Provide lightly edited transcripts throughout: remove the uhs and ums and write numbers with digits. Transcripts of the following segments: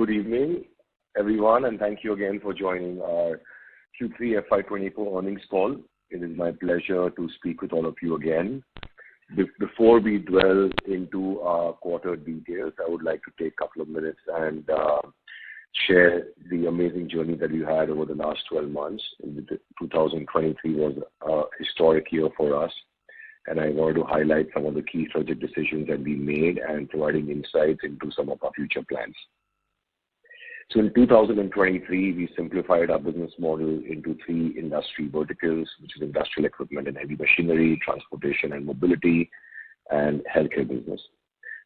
Good evening, everyone, and thank you again for joining our Q3 FY24 earnings call. It is my pleasure to speak with all of you again. Before we dwell into our quarter details, I would like to take a couple of minutes and share the amazing journey that we had over the last 12 months. 2023 was a historic year for us, and I wanted to highlight some of the key strategic decisions that we made and providing insights into some of our future plans. So in 2023, we simplified our business model into three industry verticals, which is industrial equipment and heavy machinery, transportation and mobility, and healthcare business,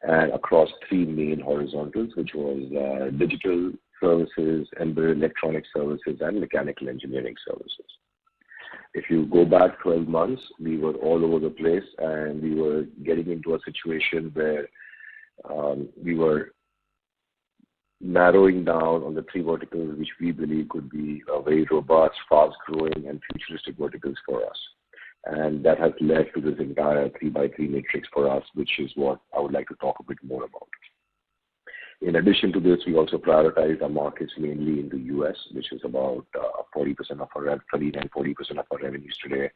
and across three main horizontals, which was digital services, embedded electronic services, and mechanical engineering services. If you go back 12 months, we were all over the place, and we were getting into a situation where we were narrowing down on the three verticals which we believe could be very robust, fast-growing, and futuristic verticals for us. And that has led to this entire 3x3 matrix for us, which is what I would like to talk a bit more about. In addition to this, we also prioritize our markets mainly in the US, which is about 40% of our 39-40% of our revenues today.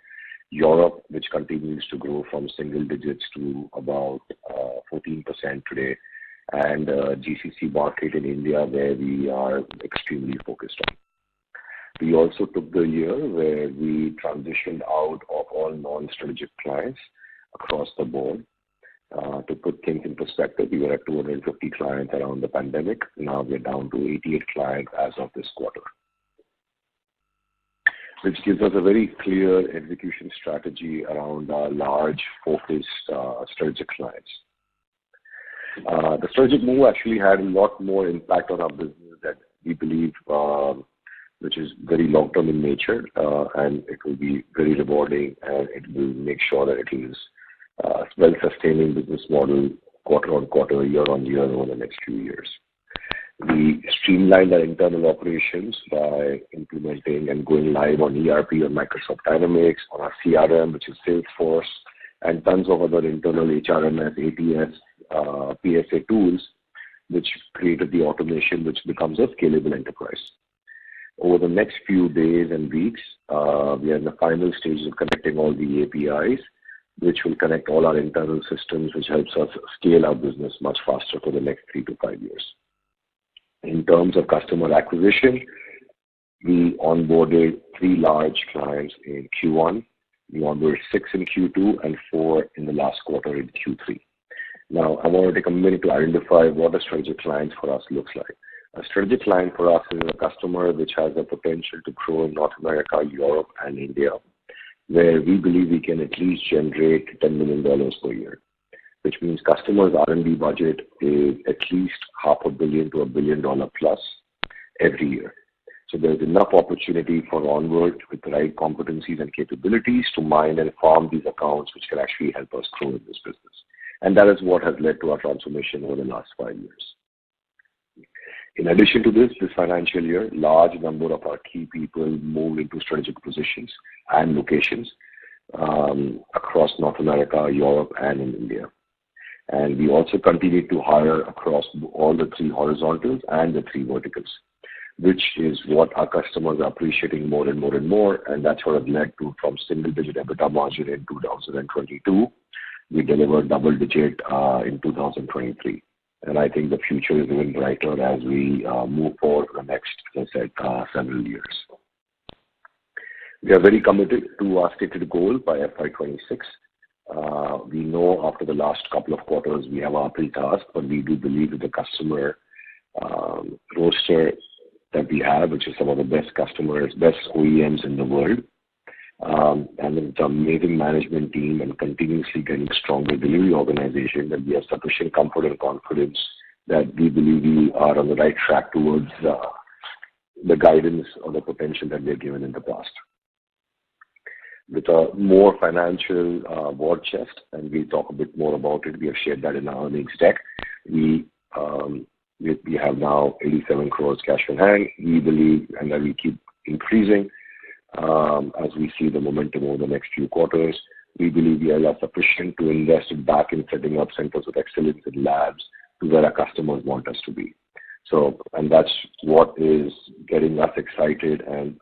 Europe, which continues to grow from single digits to about 14% today, and GCC market in India, where we are extremely focused on. We also took the year where we transitioned out of all non-strategic clients across the board. To put things in perspective, we were at 250 clients around the pandemic. Now we're down to 88 clients as of this quarter, which gives us a very clear execution strategy around our large, focused strategic clients. The strategic move actually had a lot more impact on our business that we believe, which is very long-term in nature, and it will be very rewarding, and it will make sure that it is well-sustaining business model quarter on quarter, year on year over the next few years. We streamlined our internal operations by implementing and going live on ERP on Microsoft Dynamics, on our CRM, which is Salesforce, and tons of other internal HRMS, ATS, PSA tools, which created the automation which becomes a scalable enterprise. Over the next few days and weeks, we are in the final stages of connecting all the APIs, which will connect all our internal systems, which helps us scale our business much faster for the next 3 to 5 years. In terms of customer acquisition, we onboarded 3 large clients in Q1. We onboarded 6 in Q2 and 4 in the last quarter in Q3. Now, I want to take a minute to identify what a strategic client for us looks like. A strategic client for us is a customer which has the potential to grow in North America, Europe, and India, where we believe we can at least generate $10 million per year, which means customers' R&D budget is at least $500 million to $1 billion plus every year. So there's enough opportunity for Onward with the right competencies and capabilities to mine and farm these accounts, which can actually help us grow in this business. And that is what has led to our transformation over the last 5 years. In addition to this financial year, large number of our key people moved into strategic positions and locations across North America, Europe, and in India. And we also continued to hire across all the 3 horizontals and the 3 verticals, which is what our customers are appreciating more and more and more. And that's what has led to, from single-digit EBITDA margin in 2022, we delivered double-digit in 2023. And I think the future is even brighter as we move forward for the next, as I said, several years. We are very committed to our stated goal by FY26. We know after the last couple of quarters we have our pre-task, but we do believe that the customer roster that we have, which is some of the best customers, best OEMs in the world, and with the amazing management team and continuously getting stronger delivery organization, that we have sufficient comfort and confidence that we believe we are on the right track towards the guidance or the potential that we have given in the past. With a more financial war chest, and we'll talk a bit more about it, we have shared that in our earnings deck. We have now 87 crores cash on hand. We believe, and that we keep increasing as we see the momentum over the next few quarters. We believe we are sufficient to invest back in setting up centers of excellence and labs to where our customers want us to be. And that's what is getting us excited, and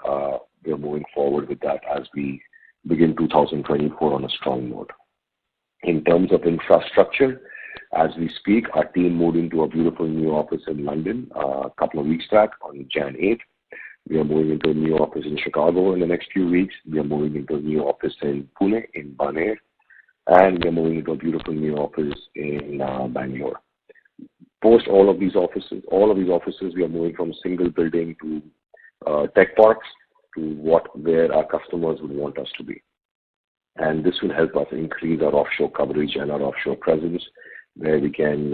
we're moving forward with that as we begin 2024 on a strong note. In terms of infrastructure, as we speak, our team moved into a beautiful new office in London a couple of weeks back on Jan 8th. We are moving into a new office in Chicago in the next few weeks. We are moving into a new office in Pune, in Baner, and we are moving into a beautiful new office in Bangalore. Post all of these offices, we are moving from single building to tech parks to where our customers would want us to be. And this will help us increase our offshore coverage and our offshore presence, where we can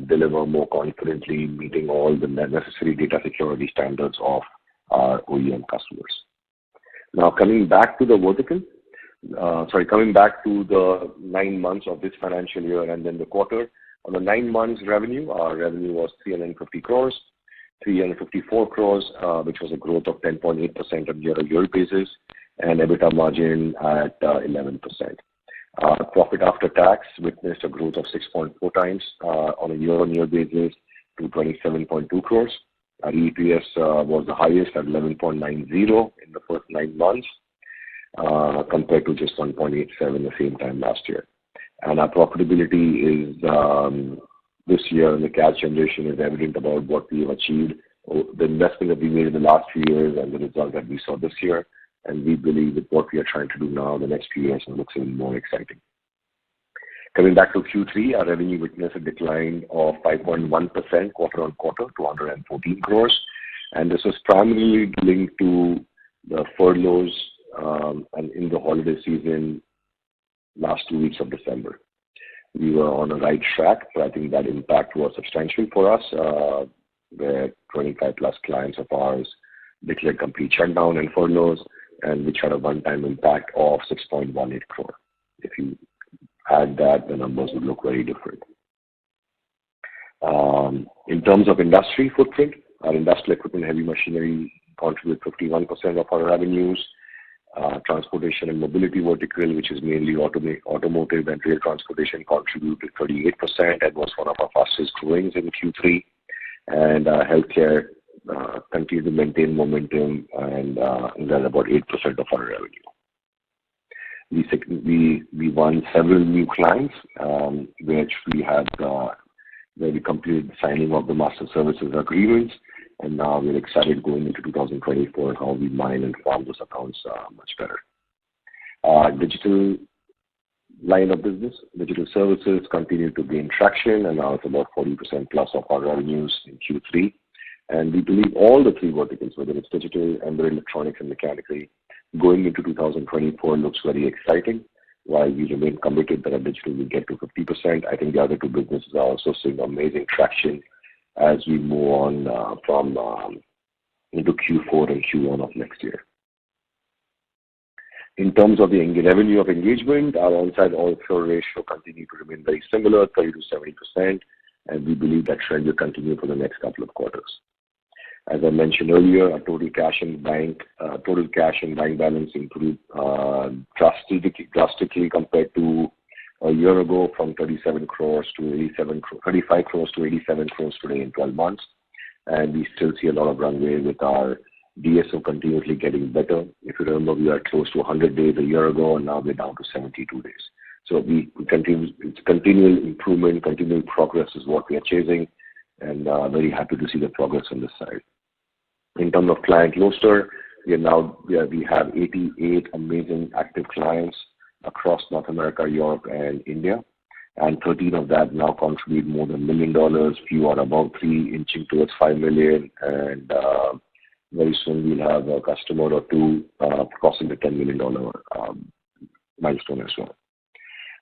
deliver more confidently, meeting all the necessary data security standards of our OEM customers. Now, coming back to the 9 months of this financial year and then the quarter. On the 9 months revenue, our revenue was 354 crores, which was a growth of 10.8% on year-on-year basis, and EBITDA margin at 11%. Profit after tax witnessed a growth of 6.4 times on a year-on-year basis to 27.2 crores. Our EPS was the highest at 11.90 in the first 9 months, compared to just 1.87 the same time last year. And our profitability is this year, and the cash generation is evident about what we have achieved, the investment that we made in the last few years and the result that we saw this year. And we believe that what we are trying to do now the next few years looks even more exciting. Coming back to Q3, our revenue witnessed a decline of 5.1% quarter-on-quarter to 114 crores. And this was primarily linked to the furloughs and in the holiday season last 2 weeks of December. We were on a right track, but I think that impact was substantial for us, where 25 plus clients of ours declared complete shutdown and furloughs, and which had a one-time impact of 6.18 crore. If you add that, the numbers would look very different. In terms of industry footprint, our industrial equipment heavy machinery contribute 51% of our revenues. Transportation and mobility vertical, which is mainly automotive and rail transportation, contributed 38% and was one of our fastest growing in Q3. And healthcare continued to maintain momentum, and that's about 8% of our revenue. We won several new clients, which we had where we completed the signing of the master services agreements, and now we're excited going into 2024 and how we mine and farm those accounts much better. Digital line of business, digital services continue to gain traction, and now it's about 40% plus of our revenues in Q3. And we believe all the three verticals, whether it's digital, embedded electronics, and mechanically, going into 2024 looks very exciting. While we remain committed that our digital will get to 50%, I think the other two businesses are also seeing amazing traction as we move on from into Q4 and Q1 of next year. In terms of the revenue of engagement, our on-site offshore ratio continued to remain very similar, 30 to 70%, and we believe that trend will continue for the next couple of quarters. As I mentioned earlier, our total cash and bank balance improved drastically compared to a year ago, from 35 crores to 87 crores today in 12 months. And we still see a lot of runway with our DSO continuously getting better. If you remember, we were close to 100 days a year ago, and now we're down to 72 days. So it's continual improvement, continual progress is what we are chasing, and very happy to see the progress on this side. In terms of client roster, we have 88 amazing active clients across North America, Europe, and India, and 13 of that now contribute more than $1 million. Few are about 3, inching towards $5 million, and very soon we'll have a customer or two crossing the $10 million milestone as well.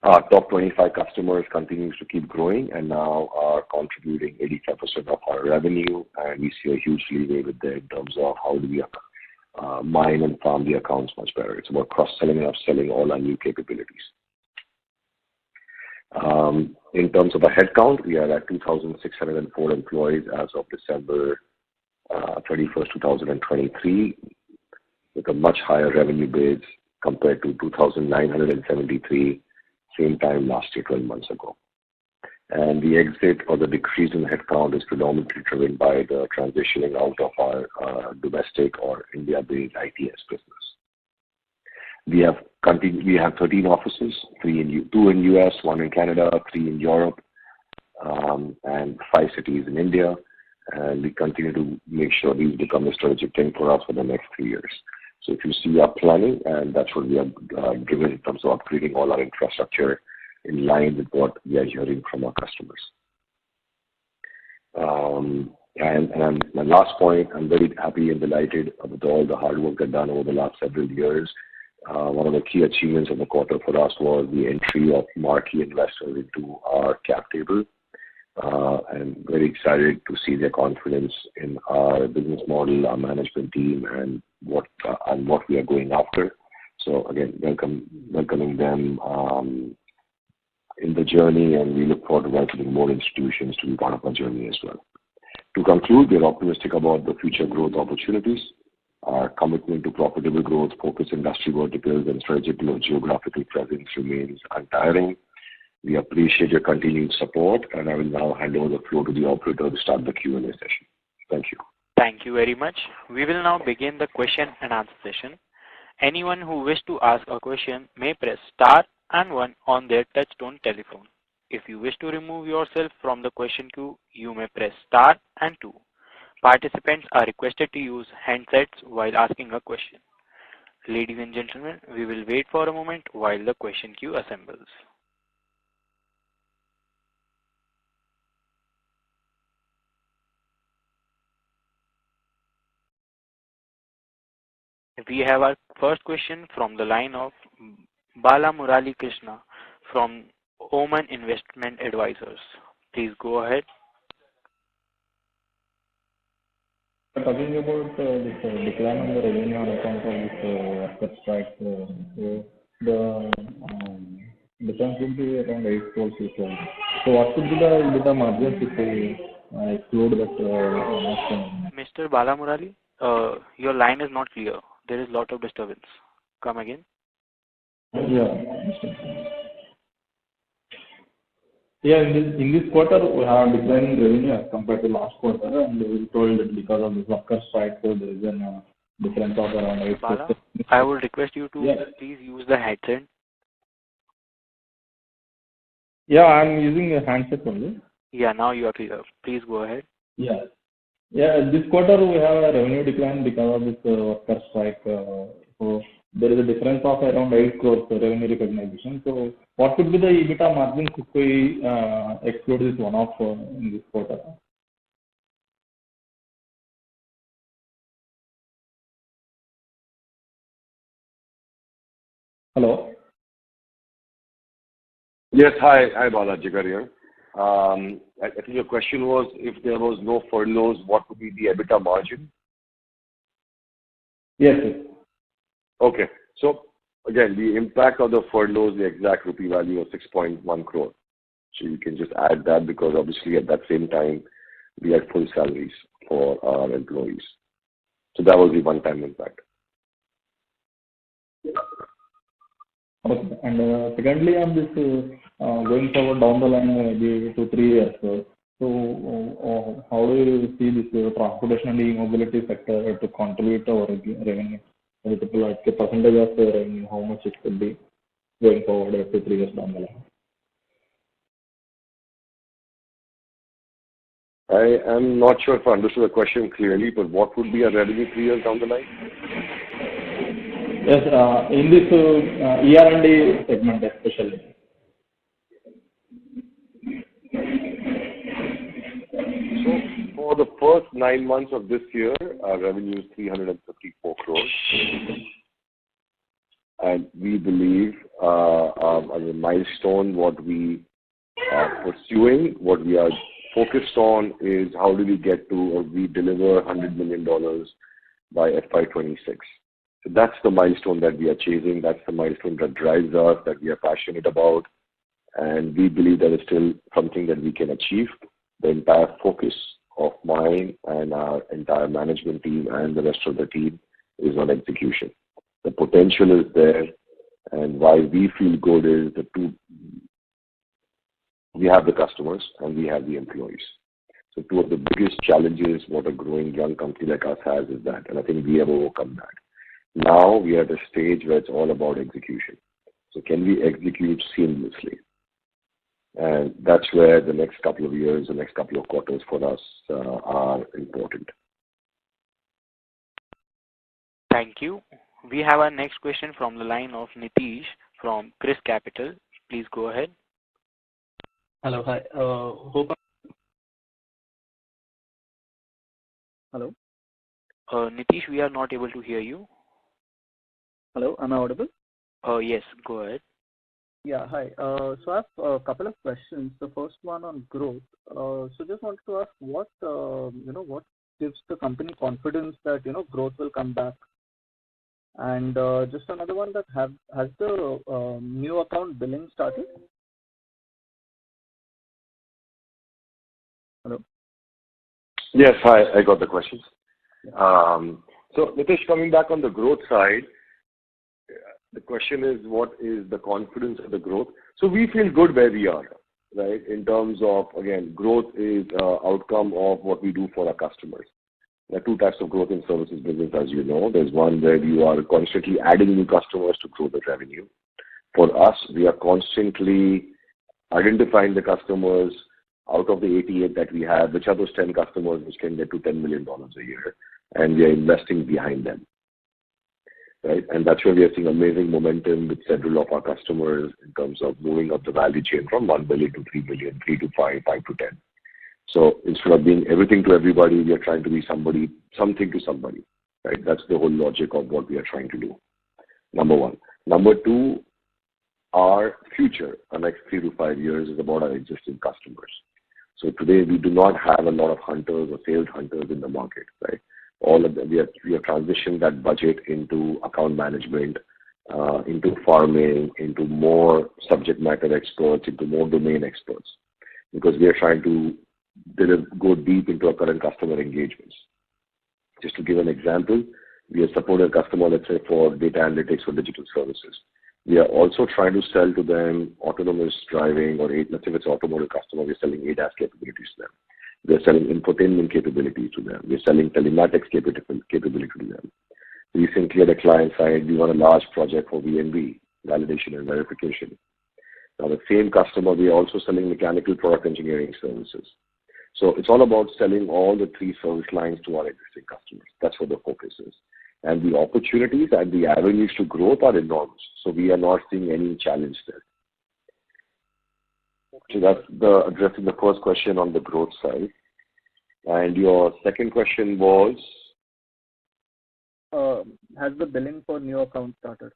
Our top 25 customers continues to keep growing and now are contributing 85% of our revenue, and we see a huge leeway with them in terms of how do we mine and farm the accounts much better. It's about cross-selling and upselling all our new capabilities. In terms of our headcount, we are at 2,604 employees as of December 31st, 2023, with a much higher revenue base compared to 2,973 same time last year, 12 months ago. and the exit or the decrease in headcount is predominantly driven by the transitioning out of our domestic or India-based ITS business. We have 13 offices, 2 in US, 1 in Canada, 3 in Europe, and 5 cities in India. And we continue to make sure these become a strategic thing for us for the next 3 years. So if you see our planning, and that's what we have driven in terms of upgrading all our infrastructure in line with what we are hearing from our customers. And my last point, I'm very happy and delighted with all the hard work I've done over the last several years. One of the key achievements of the quarter for us was the entry of marquee investors into our cap table. And very excited to see their confidence in our business model, our management team, and what we are going after. So again, welcoming them in the journey, and we look forward to welcoming more institutions to be part of our journey as well. To conclude, we are optimistic about the future growth opportunities. Our commitment to profitable growth, focused industry verticals, and strategic geographical presence remains untiring. We appreciate your continued support, and I will now hand over the floor to the operator to start the Q&A session. Thank you. Thank you very much. We will now begin the question and answer session. Anyone who wishes to ask a question may press star and 1 on their touchtone telephone. If you wish to remove yourself from the question queue, you may press star and 2. Participants are requested to use handsets while asking a question. Ladies and gentlemen, we will wait for a moment while the question queue assembles. We have our first question from the line of Bala Murali Krishna from Oman Investment Advisors. Please go ahead. Talking about this decline in the revenue on account of this worker strike, so the difference would be around 8 crores. So what could be the margins if we exclude that? Mr. Bala Murali, your line is not clear. There is a lot of disturbance. Come again. Yeah, in this quarter, we have declining revenue as compared to last quarter, and we told that because of the worker strike, so there is a difference of around 8 crores. I would request you to please use the headset. Yeah, I'm using a handset only. Yeah, now you are clear. Please go ahead. Yeah, this quarter we have a revenue decline because of this worker strike. So there is a difference of around 8 crores revenue recognition. So what could be the EBITDA margin if we exclude this one-off in this quarter? Hello? Yes, hi Bala, Jigar here. I think your question was if there was no furloughs, what would be the EBITDA margin? Yes. Okay. So again, the impact of the furloughs, the exact rupee value of 6.1 crore. So you can just add that because obviously at that same time, we had full salaries for our employees. So that was the one-time impact. Okay. And secondly, on this going forward down the line, maybe 2-3 years. So how do you see this transportation and e-mobility sector to contribute to our revenue? Like a percentage of the revenue, how much it could be going forward 2-3 years down the line? I am not sure if I understood the question clearly, but what would be a revenue 3 years down the line? Yes, in this ER&D segment especially. So for the first 9 months of this year, our revenue is 354 crores. And we believe as a milestone, what we are pursuing, what we are focused on is how do we get to or we deliver $100 million by FY26. So that's the milestone that we are chasing. That's the milestone that drives us, that we are passionate about. And we believe that is still something that we can achieve. The entire focus of mine and our entire management team and the rest of the team is on execution. The potential is there. And why we feel good is We have the customers and we have the employees. So two of the biggest challenges what a growing young company like us has is that, and I think we have overcome that. Now we are at a stage where it's all about execution. So can we execute seamlessly? And that's where the next couple of years, the next couple of quarters for us are important. Thank you. We have our next question from the line of Nitish from Chris Capital. Please go ahead. Hello. Hi. Hello. Nitish, we are not able to hear you. Hello. Am I audible? Yes. Go ahead. Yeah. Hi. So I have a couple of questions. The first one on growth. So just wanted to ask what gives the company confidence that growth will come back. And just another one, that has the new account billing started? Hello. Yes, hi. I got the questions. So Nitish, coming back on the growth side, the question is what is the confidence of the growth? So we feel good where we are, right? In terms of, again, growth is outcome of what we do for our customers. There are two types of growth in services business, as you know. There's one where you are constantly adding new customers to grow the revenue. For us, we are constantly identifying the customers out of the 88 that we have, which are those 10 customers which can get to $10 million a year, and we are investing behind them, right? And that's where we are seeing amazing momentum with several of our customers in terms of moving up the value chain from 1 billion to 3 billion, 3 to 5, 5 to 10. So instead of being everything to everybody, we are trying to be something to somebody, right? That's the whole logic of what we are trying to do. Number one. Number two, our future, the next 3 to 5 years, is about our existing customers. So today we do not have a lot of hunters or sales hunters in the market, right? All of them, we have transitioned that budget into account management, into farming, into more subject matter experts, into more domain experts, because we are trying to go deep into our current customer engagements. Just to give an example, we have supported a customer, let's say, for data analytics for digital services. We are also trying to sell to them autonomous driving, or let's say it's an automotive customer, we're selling ADAS capabilities to them. We're selling infotainment capabilities to them. We're selling telematics capability to them. Recently at a client side, we won a large project for V&V, validation and verification. Now the same customer, we are also selling mechanical product engineering services. So it's all about selling all the three service lines to our existing customers. That's what the focus is. And the opportunities and the avenues to growth are enormous. So we are not seeing any challenge there. So that's addressing the first question on the growth side. And your second question was? Has the billing for new account started?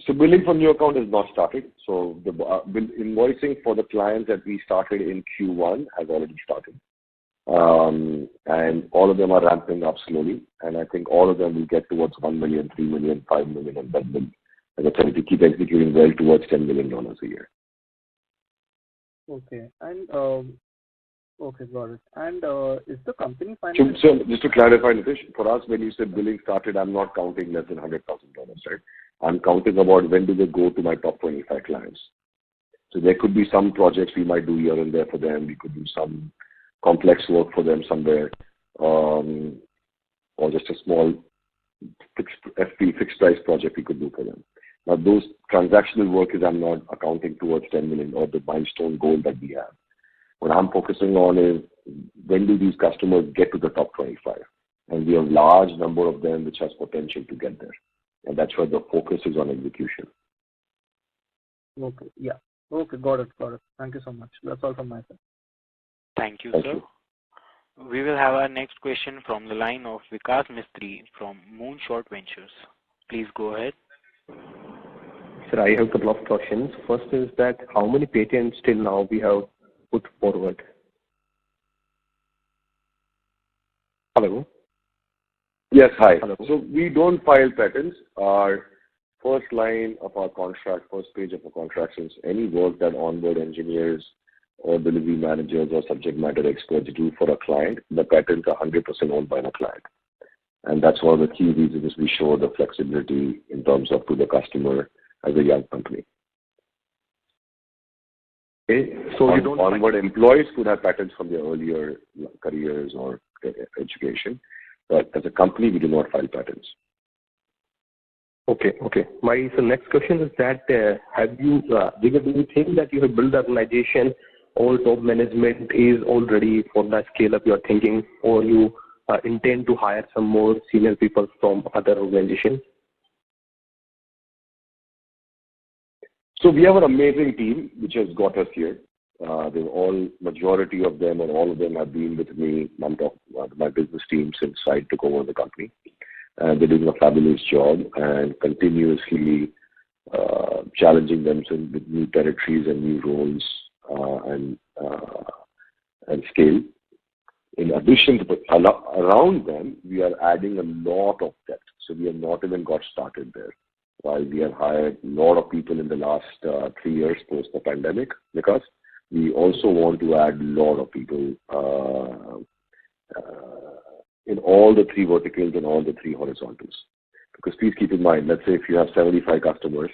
So billing for new account has not started. So the invoicing for the clients that we started in Q1 has already started. And all of them are ramping up slowly. And I think all of them will get towards 1 million, 3 million, 5 million, and that will, as I said, to keep executing well towards $10 million a year. Okay. And okay, got it. And is the company financial? So just to clarify, Nitish, for us, when you said billing started, I'm not counting less than $100,000, right? I'm counting about when do they go to my top 25 clients. So there could be some projects we might do here and there for them. We could do some complex work for them somewhere, or just a small fixed price project we could do for them. Now those transactional work is I'm not accounting towards 10 million or the milestone goal that we have. What I'm focusing on is when do these customers get to the top 25? And we have a large number of them which has potential to get there. And that's where the focus is on execution. Okay. Yeah. Okay. Got it. Thank you so much. That's all from my side. Thank you, sir. We will have our next question from the line of Vikas Mistry from Moonshot Ventures. Please go ahead. Sir, I have a couple of questions. First is that how many patents till now we have put forward? Hello? Yes, hi. Hello. So we don't file patents. Our first line of our contract, first page of our contract, is any work that onboard engineers or delivery managers or subject matter experts do for a client, the patents are 100% owned by the client. And that's one of the key reasons we show the flexibility in terms of to the customer as a young company. Okay. So you don't. Onward employees could have patents from their earlier careers or education, but as a company, we do not file patents. Okay. My next question is that have you, Jigar, do you think that you have built the organization, all top management is all ready for the scale up you are thinking, or you intend to hire some more senior people from other organizations? So we have an amazing team which has got us here. Majority of them or all of them have been with me, my business team, since I took over the company. And they're doing a fabulous job and continuously challenging themselves with new territories and new roles and scale. In addition to around them, we are adding a lot of depth. So we have not even got started there. While we have hired a lot of people in the last 3 years post the pandemic, because we also want to add a lot of people in all the 3 verticals and all the 3 horizontals. Because please keep in mind, let's say if you have 75 customers,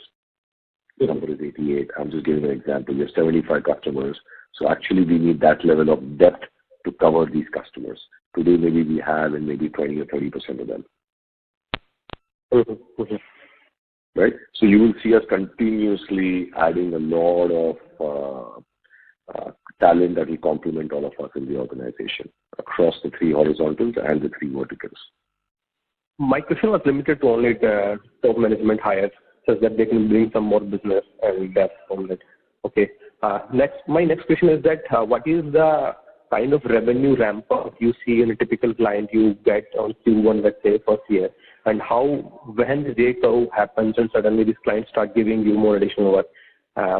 the number is 88. I'm just giving an example. You have 75 customers. So actually we need that level of depth to cover these customers. Today maybe we have in maybe 20 or 30% of them. Mm-hmm. Right? So you will see us continuously adding a lot of talent that will complement all of us in the organization across the 3 horizontals and the 3 verticals. My question was limited to only the top management hires, so that they can bring some more business and depth from it. Okay. My next question is that what is the kind of revenue ramp up you see in a typical client you get on Q1, let's say, first year, and when the J curve happens and suddenly this client start giving you more additional work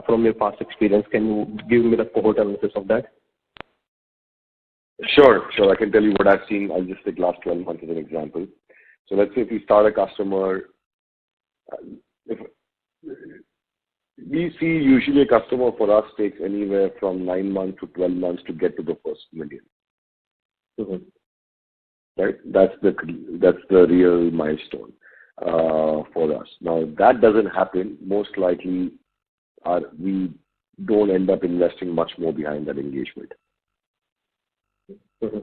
from your past experience? Can you give me the cohort analysis of that? Sure. I can tell you what I've seen. I'll just take last 12 months as an example. So let's say if we start a customer, we see usually a customer for us takes anywhere from 9 months to 12 months to get to the first million. Mm-hmm. Right? That's the real milestone for us. Now, if that doesn't happen, most likely we don't end up investing much more behind that engagement. Mm-hmm.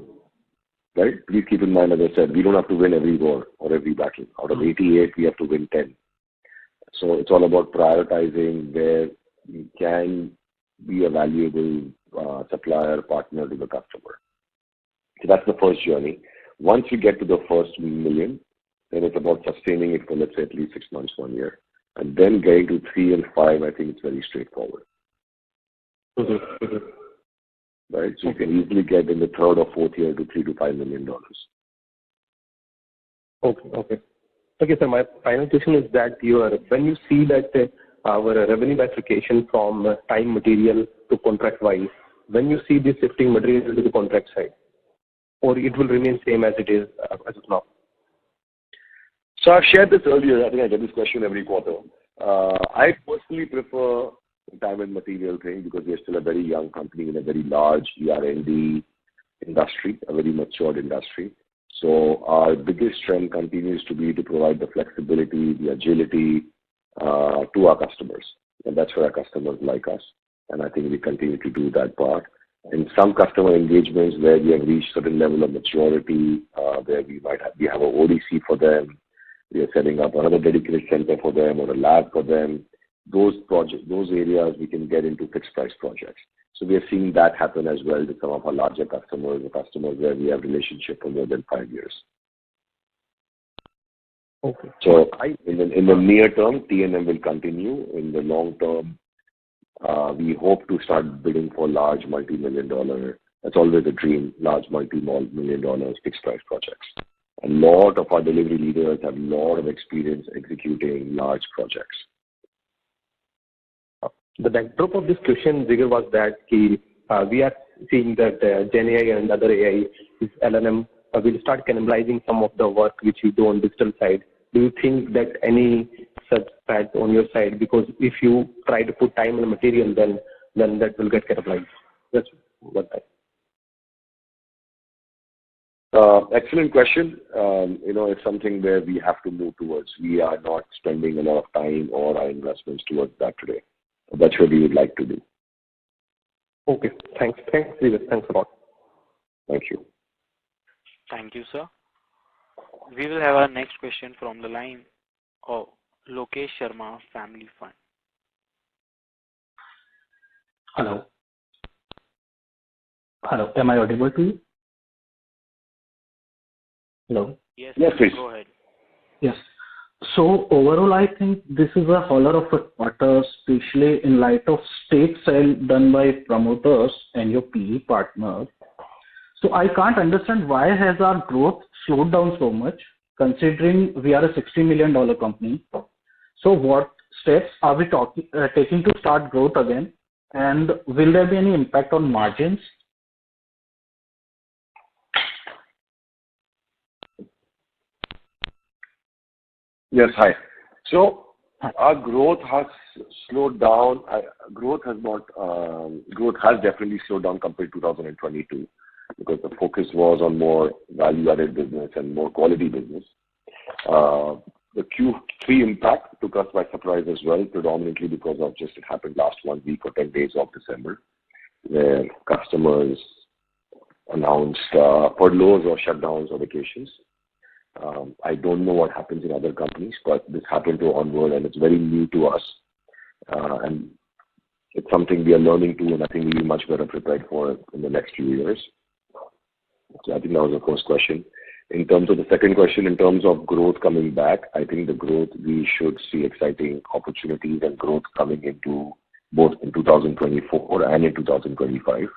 Right? Please keep in mind, as I said, we don't have to win every war or every battle. Out of 88, we have to win 10. So it's all about prioritizing where we can be a valuable supplier partner to the customer. So that's the first journey. Once you get to the first million, then it's about sustaining it for, let's say, at least 6 months, 1 year. And then getting to 3 and 5, I think it's very straightforward. Mm-hmm. Mm-hmm. Right? So you can easily get in the 3rd or 4th year to $3 to $5 million. Okay, sir. My final question is that when you see that our revenue bifurcation from time material to contract wise, when you see this shifting material to the contract side, or it will remain same as it is as of now? So I've shared this earlier. I think I get this question every quarter. I personally prefer the time and material thing because we're still a very young company in a very large ER&D industry, a very matured industry. So our biggest strength continues to be to provide the flexibility, the agility to our customers. And that's where our customers like us. And I think we continue to do that part. In some customer engagements where we have reached certain level of maturity, where we have a ODC for them, we are setting up another dedicated center for them or a lab for them. Those areas we can get into fixed price projects. So we are seeing that happen as well with some of our larger customers, the customers where we have relationship for more than 5 years. Okay. So in the near term, T&M will continue. In the long term, we hope to start bidding for large multi-million dollar. That's always a dream, large multi-million dollar fixed price projects. A lot of our delivery leaders have a lot of experience executing large projects. The backdrop of this question, Jigar, was that we are seeing that Gen AI and other AI, LLM, will start cannibalizing some of the work which you do on digital side. Do you think that any such threat on your side? Because if you try to put time and material, then that will get cannibalized. That's what excellent question. It's something where we have to move towards. We are not spending a lot of time or our investments towards that today. That's what we would like to do. Okay. Thanks. Thanks, Sridhar. Thanks a lot. Thank you. Thank you, sir. We will have our next question from the line of Lokesh Sharma, Family Fund. Hello. Hello. Am I audible to you? Hello. Yes, Yes, please. go ahead. Yes. So overall, I think this is a holler of a quarter, especially in light of stake sale done by promoters and your PE partner. So I can't understand why has our growth slowed down so much, considering we are a $60 million company. So what steps are we taking to start growth again? And will there be any impact on margins? Yes, hi. So our growth has slowed down. Growth has definitely slowed down compared to 2022 because the focus was on more value-added business and more quality business. The Q3 impact took us by surprise as well, predominantly because of just it happened last 1 week or 10 days of December, where customers announced furloughs or shutdowns or vacations. I don't know what happens in other companies, but this happened to Onward, and it's very new to us. And it's something we are learning to, and I think we'll be much better prepared for it in the next few years. So I think that was the first question. In terms of the second question, in terms of growth coming back, I think the growth, we should see exciting opportunities and growth coming into both in 2024 and in 2025.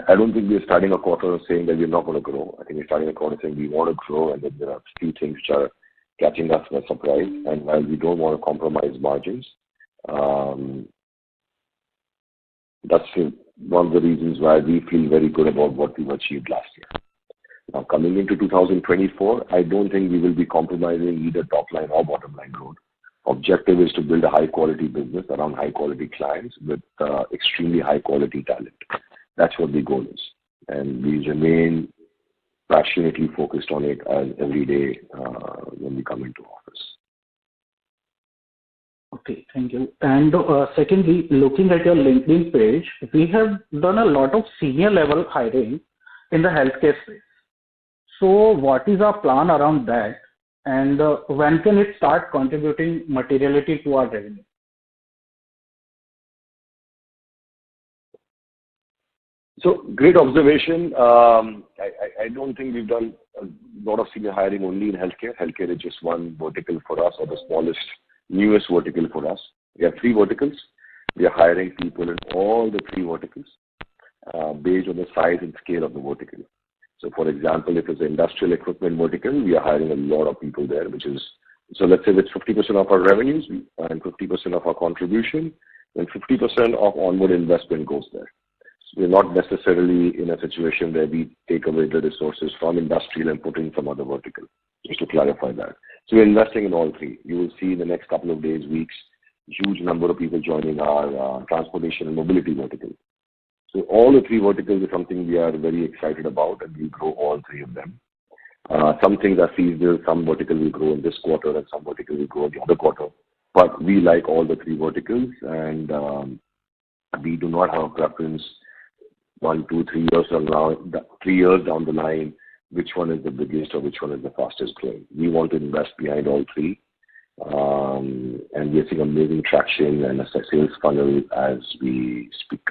I don't think we're starting a quarter saying that we're not going to grow. I think we're starting a quarter saying we want to grow, and then there are a few things which are catching us by surprise. And while we don't want to compromise margins, that's one of the reasons why we feel very good about what we've achieved last year. Now, coming into 2024, I don't think we will be compromising either top line or bottom line growth. Objective is to build a high-quality business around high-quality clients with extremely high-quality talent. That's what the goal is. And we remain passionately focused on it as every day when we come into office. Okay, thank you. And secondly, looking at your LinkedIn page, we have done a lot of senior level hiring in the healthcare space. So what is our plan around that? And when can it start contributing materiality to our revenue? So great observation. I don't think we've done a lot of senior hiring only in healthcare. Healthcare is just one vertical for us, or the smallest, newest vertical for us. We have 3 verticals. We are hiring people in all the 3 verticals based on the size and scale of the vertical. So, for example, if it's an industrial equipment vertical, we are hiring a lot of people there, which is, so let's say it's 50% of our revenues and 50% of our contribution, then 50% of Onward investment goes there. So we're not necessarily in a situation where we take away the resources from industrial and put in some other vertical, just to clarify that. So we're investing in all 3. You will see in the next couple of days, weeks, huge number of people joining our transportation and mobility vertical. So all the 3 verticals is something we are very excited about, and we grow all 3 of them. Some things are seasonal, some vertical will grow in this quarter, and some vertical will grow in the other quarter. But we like all the 3 verticals, and we do not have a preference 1, 2, 3 years from now, 3 years down the line, which one is the biggest or which one is the fastest growing. We want to invest behind all 3, and we are seeing amazing traction and a sales funnel as we speak.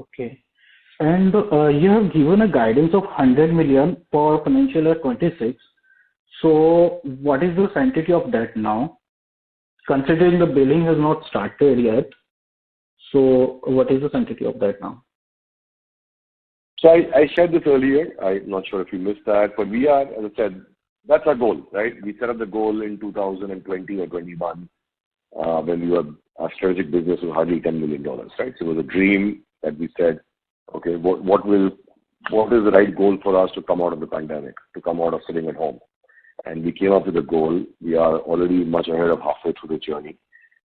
Okay. And you have given a guidance of 100 million for financial year 26. So what is the sanctity of that now? Considering the billing has not started yet, so what is the sanctity of that now? So I shared this earlier. I'm not sure if you missed that, but we are, as I said, that's our goal, right? We set up the goal in 2020 or 21 when our strategic business was hardly $10 million, right? So it was a dream that we said, okay, what is the right goal for us to come out of the pandemic, to come out of sitting at home? And we came up with a goal. We are already much ahead of halfway through the journey.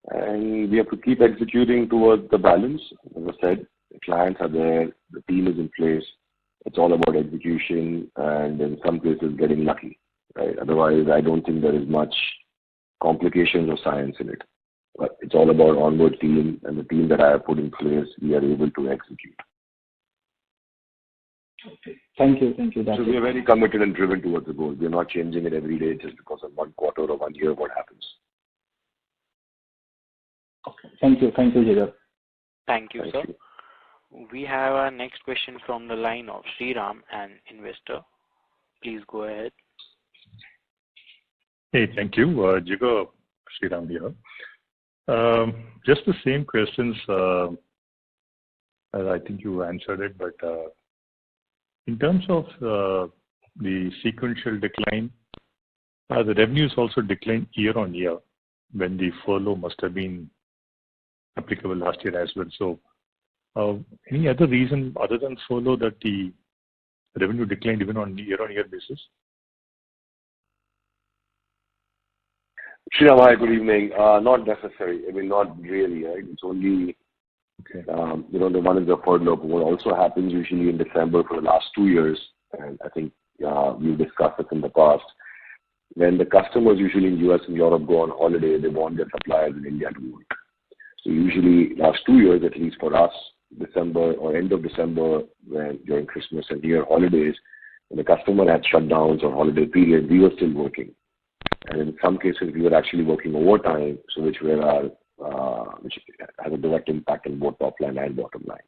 And we have to keep executing towards the balance. As I said, the clients are there, the team is in place. It's all about execution and in some cases getting lucky, right? Otherwise, I don't think there is much complications or science in it. But it's all about Onward team and the team that I have put in place. We are able to execute. Okay. Thank you. So we are very committed and driven towards the goal. We are not changing it every day just because of one quarter or 1 year what happens. Okay. Thank you, Jigar. Thank you, sir. We have our next question from the line of Sriram, an investor. Please go ahead. Hey, thank you. Jigar, Sriram here. Just the same questions. I think you answered it, but in terms of the sequential decline, the revenues also declined year on year when the furlough must have been applicable last year as well. So, any other reason other than furlough that the revenue declined even on year-on-year basis? Sriram, hi, good evening. Not necessary. I mean, not really, right? It's only, Okay. the one is the furlough. What also happens usually in December for the last 2 years, and I think we've discussed this in the past, when the customers usually in US and Europe go on holiday, they want their suppliers in India to work. So usually last 2 years, at least for us, December or end of December, when during Christmas and New Year holidays, when the customer had shutdowns or holiday period, we were still working. And in some cases, we were actually working overtime, so which has a direct impact on both top line and bottom line.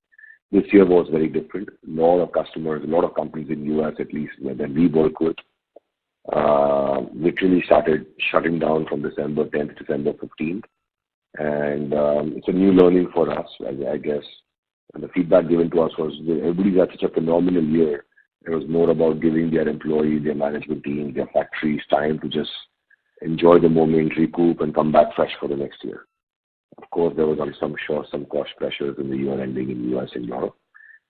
This year was very different. A lot of customers, a lot of companies in US at least, that we work with, literally started shutting down from December 10th to December 15th. And it's a new learning for us, I guess. And the feedback given to us was everybody's had such a phenomenal year. It was more about giving their employees, their management team, their factories time to just enjoy the moment, recoup, and come back fresh for the next year. Of course, there was some cost pressures in the year ending in US and Europe.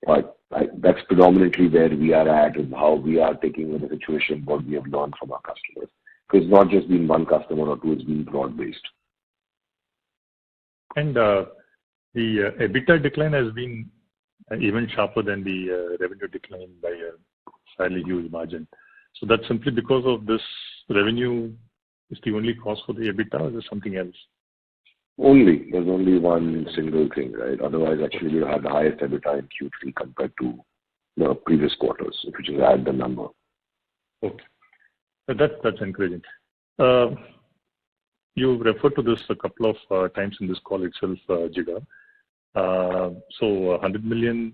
But that's predominantly where we are at and how we are taking the situation, what we have learned from our customers. Because it's not just been one customer or two, it's been broad-based. And the EBITDA decline has been even sharper than the revenue decline by a fairly huge margin. So that's simply because of this revenue is the only cause for the EBITDA, or is there something else? There's only one single thing, right? Otherwise, actually, we had the highest EBITDA in Q3 compared to the previous quarters, if you just add the number. Okay. That's encouraging. You referred to this a couple of times in this call itself, Jigar. So 100 million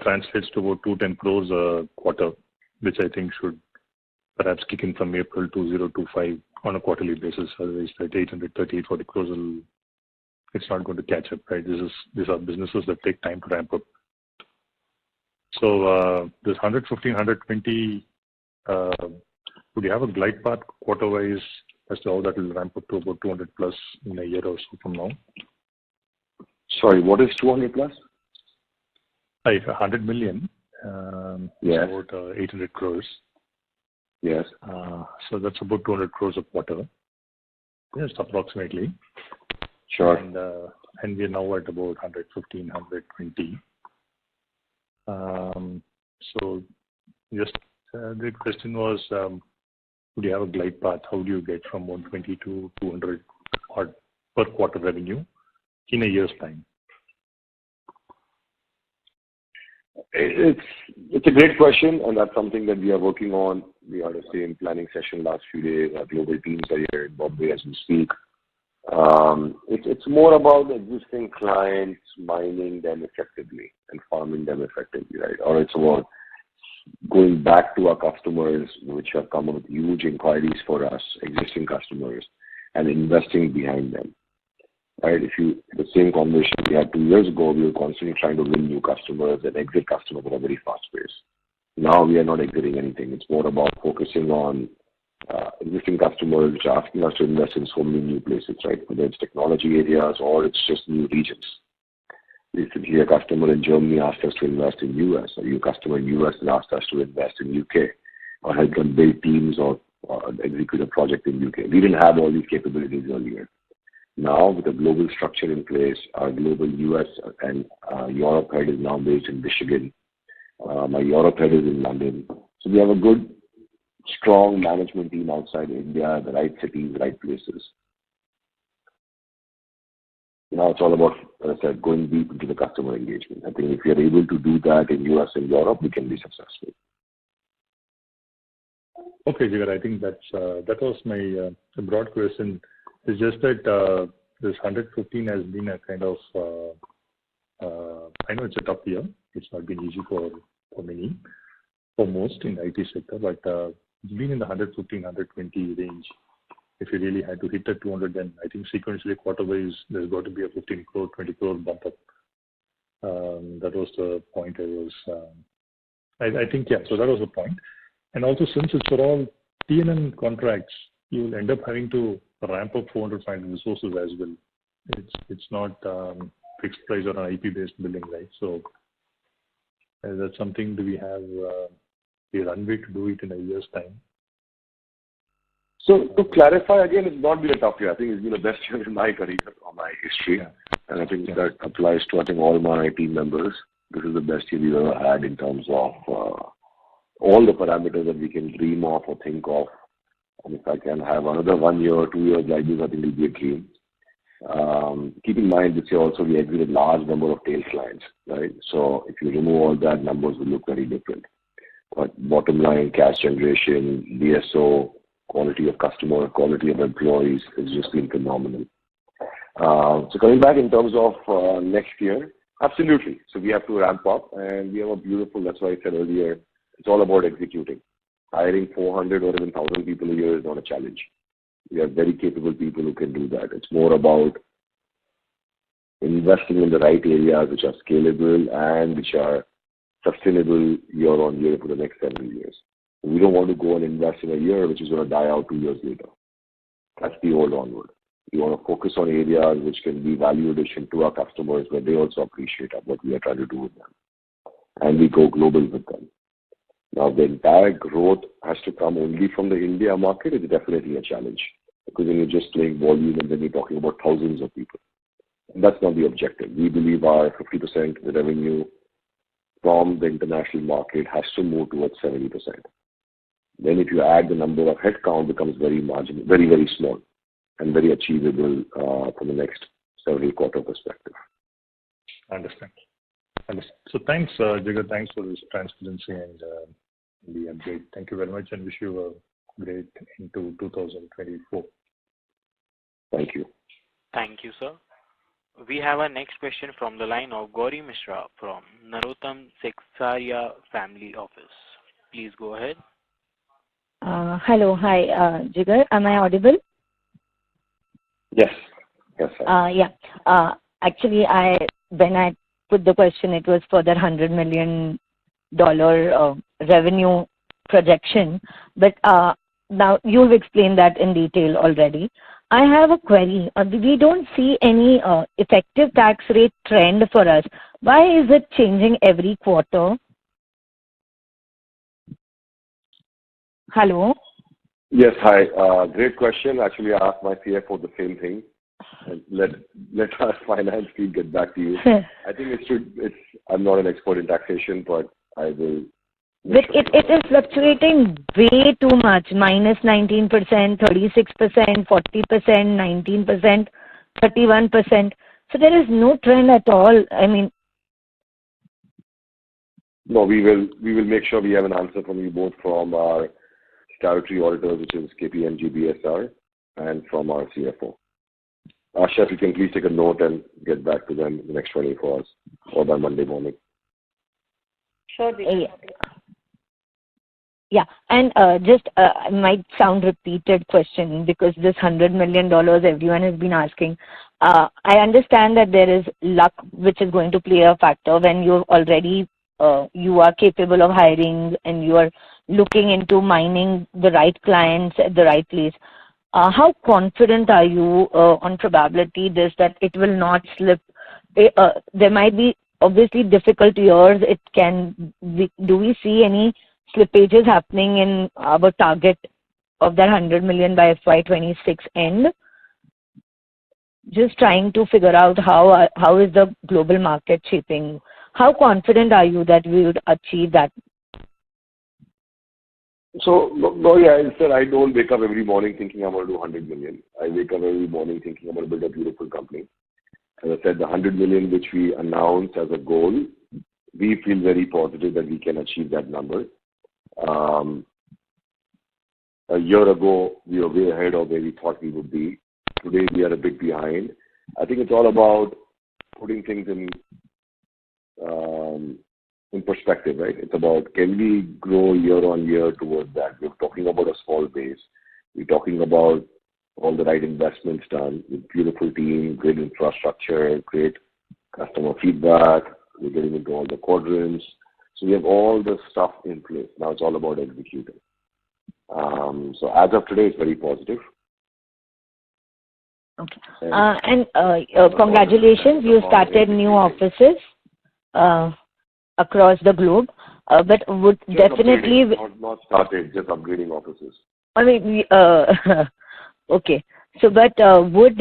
translates to about 210 crores a quarter, which I think should perhaps kick in from April 2025 on a quarterly basis. Otherwise, that 830-840 crores it's not going to catch up, right? These are businesses that take time to ramp up. So this 115, 120, would you have a glide path quarter-wise as to how that will ramp up to about 200 plus in a year or so from now? Sorry, what is 200 plus? 100 million. Yes. About 800 crores. Yes. So that's about 200 crores a quarter. Just approximately. Sure. And we're now at about 115, 120. So just the question was, would you have a glide path? How do you get from 120 to 200 per quarter revenue in a year's time? It's a great question, and that's something that we are working on. We had the same planning session last few days. Our global teams are here in Bombay as we speak. It's more about the existing clients mining them effectively and farming them effectively, right? Or it's about going back to our customers, which have come up with huge inquiries for us, existing customers, and investing behind them. Right? The same conversation we had 2 years ago, we were constantly trying to win new customers and exit customers at a very fast pace. Now we are not exiting anything. It's more about focusing on existing customers which are asking us to invest in so many new places, right? Whether it's technology areas or it's just new regions. Recently, a customer in Germany asked us to invest in US. A customer in US has asked us to invest in UK or help them build teams or execute a project in UK. We didn't have all these capabilities earlier. Now, with a global structure in place, our global US and Europe head is now based in Michigan. My Europe head is in London. So we have a good, strong management team outside India, the right cities, the right places. Now it's all about, as I said, going deep into the customer engagement. I think if we are able to do that in US and Europe, we can be successful. Okay, Jigar, I think that was my broad question. It's just that this 115 has been a kind of, I know it's a tough year. It's not been easy for many, for most in IT sector, but it's been in the 115, 120 range. If you really had to hit the 200, then I think sequentially quarter-wise, there's got to be a 15 crore, 20 crore bump up. That was the point I was, I think, yeah, so that was the point. And also, since it's for all T&M contracts, you will end up having to ramp up 400, 500 resources as well. It's not fixed price or an IP-based billing, right? So is that something, do we have the runway to do it in a year's time? So to clarify again, it's not been a tough year. I think it's been the best year in my career or my history. Yeah. And I think that applies to, I think, all my team members. This is the best year we've ever had in terms of all the parameters that we can dream of or think of. And if I can have another 1 year or 2 years like this, I think it'll be a dream. Keep in mind this year also we exited large number of tail clients, right? So if you remove all that, numbers will look very different. But bottom line, cash generation, DSO, quality of customer, quality of employees has just been phenomenal. So coming back in terms of next year, absolutely. So we have to ramp up, and we have a beautiful, that's why I said earlier, it's all about executing. Hiring 400 or even 1,000 people a year is not a challenge. We have very capable people who can do that. It's more about investing in the right areas which are scalable and which are sustainable year on year for the next several years. We don't want to go and invest in a year which is going to die out 2 years later. That's the old Onward. We want to focus on areas which can be value addition to our customers where they also appreciate what we are trying to do with them. And we go global with them. Now, the entire growth has to come only from the India market is definitely a challenge. Because then you're just playing volume and then you're talking about thousands of people. And that's not the objective. We believe our 50% of the revenue from the international market has to move towards 70%. Then if you add the number of headcount, becomes very marginal, very, very small and very achievable from the next several quarter perspective. Understand. So thanks, Jigar. Thanks for this transparency and the update. Thank you very much and wish you a great into 2024. Thank you. Thank you, sir. We have our next question from the line of Gauri Mishra from Narottam Seksaria Family Office. Please go ahead. Hello. Hi, Jigar. Am I audible? Yes. Yes, sir. Yeah. Actually, when I put the question, it was for that $100 million revenue projection. But now you've explained that in detail already. I have a query. We don't see any effective tax rate trend for us. Why is it changing every quarter? Hello? Yes, hi. Great question. Actually, I asked my CFO the same thing. And let our finance team get back to you. I think I'm not an expert in taxation, but I will. But it is fluctuating way too much. Minus 19%, 36%, 40%, 19%, 31%. So there is no trend at all. I mean. No, we will make sure we have an answer from you both from our statutory auditors, which is KPMG BSR, and from our CFO. Asha, if you can please take a note and get back to them in the next 24 hours or by Monday morning. Sure. Yeah, and just might sound repeated question because this $100 million everyone has been asking. I understand that there is luck which is going to play a factor when you already you are capable of hiring and you are looking into mining the right clients at the right place. How confident are you on probability that it will not slip? There might be obviously difficult years. Do we see any slippages happening in our target of that 100 million by FY26 end? Just trying to figure out how is the global market shaping. How confident are you that we would achieve that? So, no, yeah, I said I don't wake up every morning thinking I'm going to do 100 million. I wake up every morning thinking I'm going to build a beautiful company. as I said, the 100 million which we announced as a goal, we feel very positive that we can achieve that number. A year ago, we were way ahead of where we thought we would be. Today, we are a bit behind. I think it's all about putting things in perspective, right? It's about, can we grow year on year towards that? We're talking about a small base. We're talking about all the right investments done with beautiful team, great infrastructure, great customer feedback. We're getting into all the quadrants. So we have all the stuff in place. Now it's all about executing. So as of today, it's very positive. Okay. And congratulations, you started new offices across the globe. But would Just definitely... Not started, just upgrading offices. I mean, okay. So, but would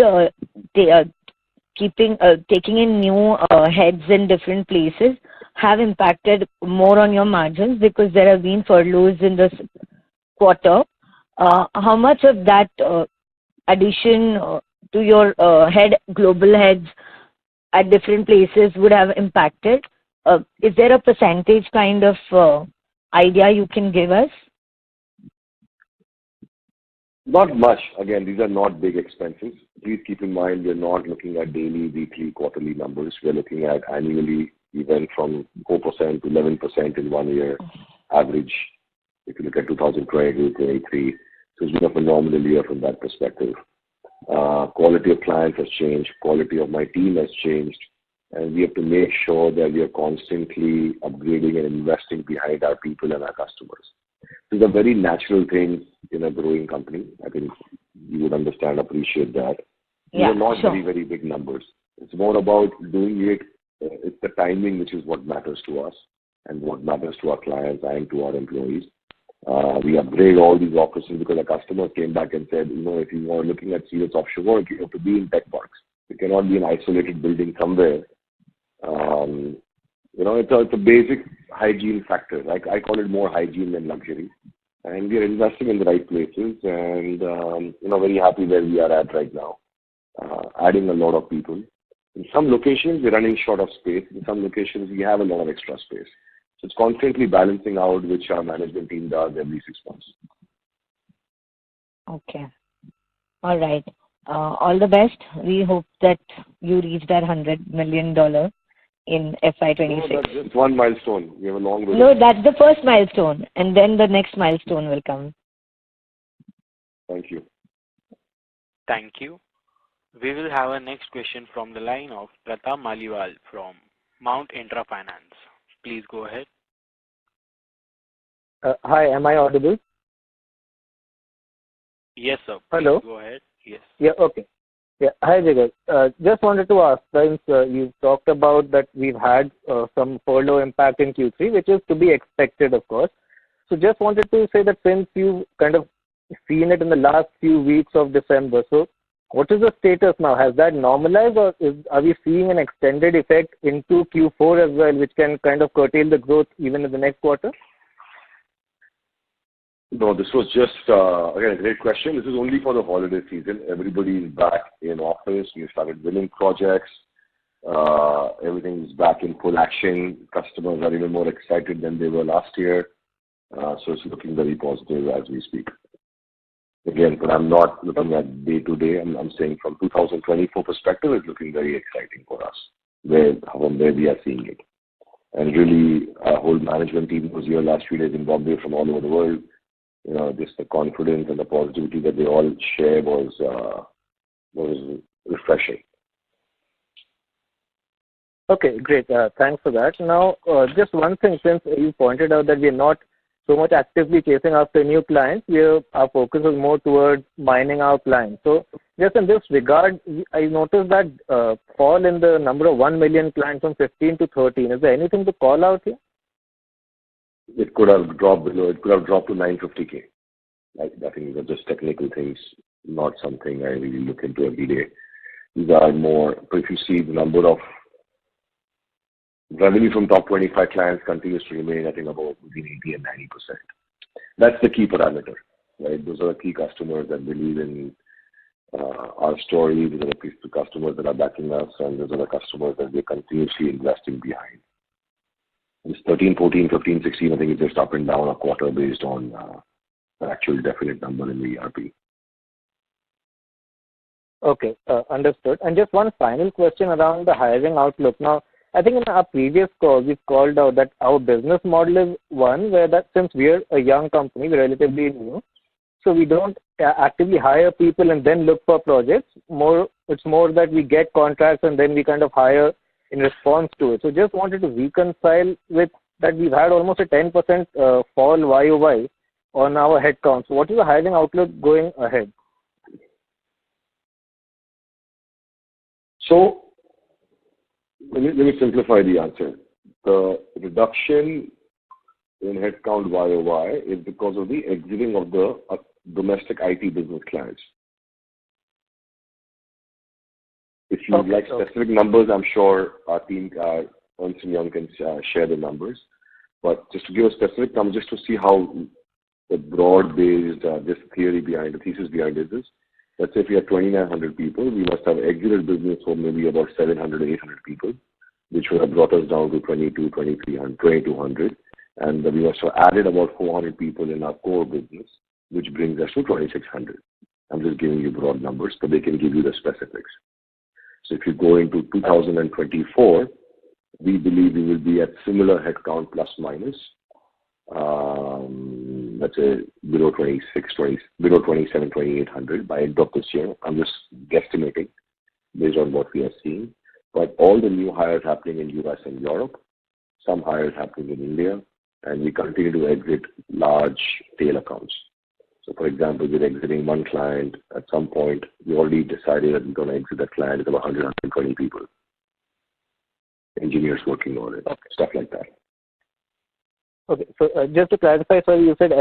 taking in new heads in different places have impacted more on your margins because there have been furloughs in this quarter? How much of that addition to your global heads at different places would have impacted? Is there a percentage kind of idea you can give us? Not much. Again, these are not big expenses. Please keep in mind, we're not looking at daily, weekly, quarterly numbers. We're looking at annually. We went from 4% to 11% in 1 year average. If you look at 2022, 23, so it's been a phenomenal year from that perspective. Quality of clients has changed. Quality of my team has changed. And we have to make sure that we are constantly upgrading and investing behind our people and our customers. These are very natural things in a growing company. I think you would understand, appreciate that. These are not very, very big numbers. It's more about doing it. It's the timing which is what matters to us and what matters to our clients and to our employees. We upgrade all these offices because a customer came back and said, if you are looking at serious offshore work, you have to be in tech parks. It cannot be an isolated building somewhere. It's a basic hygiene factor. Like I call it more hygiene than luxury. And we are investing in the right places and, very happy where we are at right now. Adding a lot of people. In some locations, we're running short of space. In some locations, we have a lot of extra space. So it's constantly balancing out, which our management team does every 6 months. Okay. All right. All the best. We hope that you reach that $100 million in FY26. No, that's just one milestone. We have a long way. No, that's the first milestone. And then the next milestone will come. Thank you. Thank you. We will have a next question from the line of Pratap Maliwal from Mount Intra Finance. Please go ahead. Hi, am I audible? Yes, sir. Hello. Please go ahead. Yes. Yeah, okay. Yeah, hi, Jigar. Just wanted to ask, since you talked about that we've had some furlough impact in Q3, which is to be expected, of course. So just wanted to say that since you've kind of seen it in the last few weeks of December, so what is the status now? Has that normalized or are we seeing an extended effect into Q4 as well, which can kind of curtail the growth even in the next quarter? No, this was just, again, a great question. This is only for the holiday season. Everybody is back in office. We started winning projects. Everything is back in full action. Customers are even more excited than they were last year. So it's looking very positive as we speak. Again, but I'm not looking at day to day. I'm saying from 2024 perspective, it's looking very exciting for us, from where we are seeing it. And really, our whole management team was here last few days in Bombay from all over the world. Just the confidence and the positivity that they all share was refreshing. Okay, great. Thanks for that. Now, just one thing, since you pointed out that we are not so much actively chasing after new clients, our focus is more towards mining our clients. So just in this regard, I noticed that fall in the number of 1 million clients from 15 to 13. Is there anything to call out here? It could have dropped below. It could have dropped to 950K. I think these are just technical things, not something I really look into every day. These are more, but if you see the number of revenue from top 25 clients continues to remain, I think, about between 80 and 90%. That's the key parameter, right? Those are the key customers that believe in our story. These are the customers that are backing us, and those are the customers that we're continuously investing behind. This 13, 14, 15, 16, I think it's just up and down a quarter based on the actual definite number in the ERP. Okay, understood. And just one final question around the hiring outlook. Now, I think in our previous call, we've called out that our business model is one where that since we're a young company, we're relatively new, so we don't actively hire people and then look for projects. It's more that we get contracts and then we kind of hire in response to it. So just wanted to reconcile with that we've had almost a 10% fall YOY on our headcount. So what is the hiring outlook going ahead? So let me simplify the answer. The reduction in headcount YOY is because of the exiting of the domestic IT business clients. If you would like specific numbers, I'm sure our team, Ernst & Young, can share the numbers. But just to give a specific number, just to see how the broad-based this thesis behind it is, let's say if we have 2,900 people, we must have exited business for maybe about 700 or 800 people, which would have brought us down to 2,200. And we must have added about 400 people in our core business, which brings us to 2,600. I'm just giving you broad numbers, but they can give you the specifics. So if you go into 2024, we believe we will be at similar headcount plus minus, let's say below 27, 2,800 by end of this year. I'm just guesstimating based on what we are seeing. But all the new hires happening in US and Europe, some hires happening in India, and we continue to exit large tail accounts. So, for example, we're exiting one client. At some point, we already decided that we're going to exit that client with about 100, 120 people, engineers working on it, stuff like that. Okay, so just to clarify, sir, you said